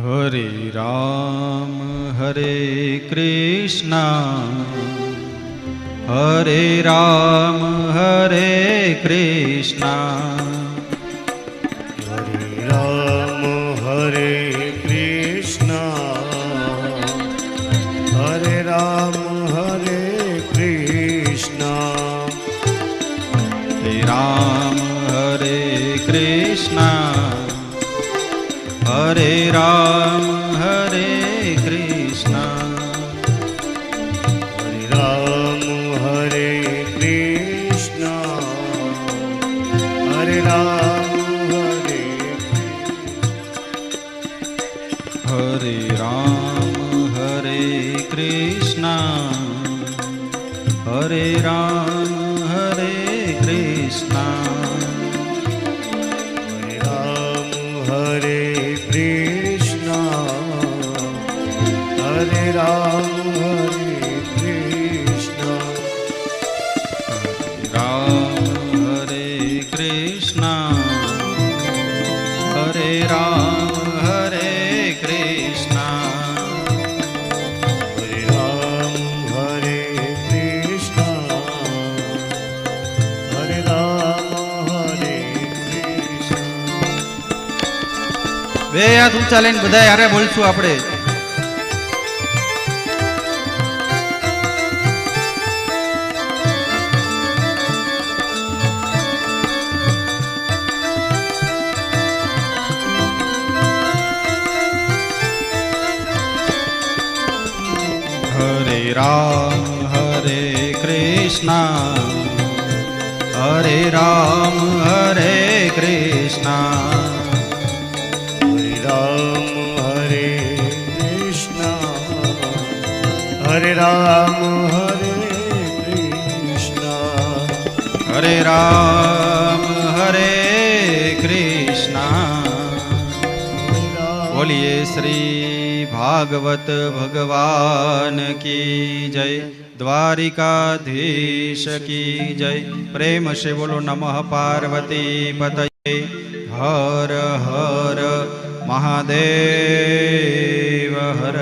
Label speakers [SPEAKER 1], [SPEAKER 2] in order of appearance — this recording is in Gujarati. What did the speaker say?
[SPEAKER 1] હરે રામ હરે કૃષ્ણ હરે રામ હરે કૃષ્ણ
[SPEAKER 2] હરે રામ હરે કૃષ્ણ હરે રામ હરે કૃષ્ણ
[SPEAKER 1] હરે રામ હરે કૃષ્ણ હરે રામ હરે કૃષ્ણ
[SPEAKER 2] હરે રામ હરે કૃષ્ણ હરે રામ હરે
[SPEAKER 1] હરે રામ હરે કૃષ્ણ હરે રામ હરે કૃષ્ણ
[SPEAKER 2] હરે રામ હરે કૃષ્ણ હરે રામ હરે કૃષ્ણ
[SPEAKER 1] રામ હરે કૃષ્ણ હરે રામ હરે કૃષ્ણ
[SPEAKER 2] હરે રામ હરે કૃષ્ણ હરે રામ હરે કૃષ્ણ.
[SPEAKER 1] બે હાથ ઊંચા લઈને બધા હારે બોલશું આપણે. હરે રામ હરે કૃષ્ણ હરે રામ હરે કૃષ્ણ
[SPEAKER 2] હરે રામ હરે કૃષ્ણ હરે રામ હરે કૃષ્ણ
[SPEAKER 1] હરે રામ હરે કૃષ્ણ. બોલીએ શ્રી ભાગવત ભગવાન કી જય, દ્વારિકાધીશ કી જય. પ્રેમ से बोलो नमः पार्वती पतये हर हर महादेव हर.